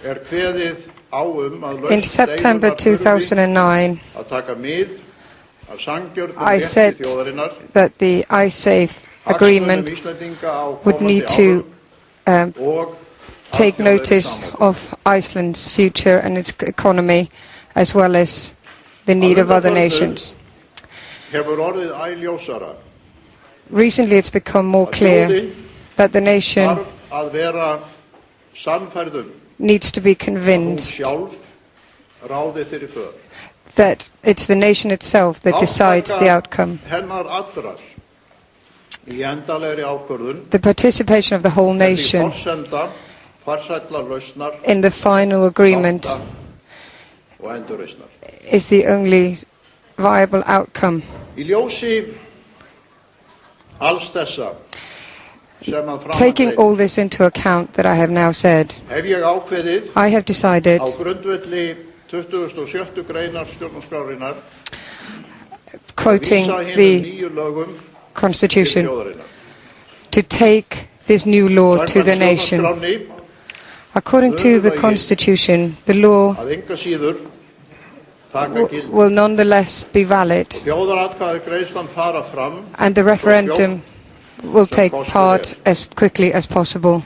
In September 2009, I said that the ISAFE agreement would need to take notice of Iceland's future and its economy, as well as the need of other nations. Recently, it's become more clear that the nation needs to be convinced that it's the nation itself that decides the outcome. The participation of the whole nation in the final agreement is the only viable outcome. Taking all this into account that I have now said, I have decided, quoting the Constitution, to take this new law to the nation. According to the Constitution, the law will nonetheless be valid, and the referendum will take part as quickly as possible.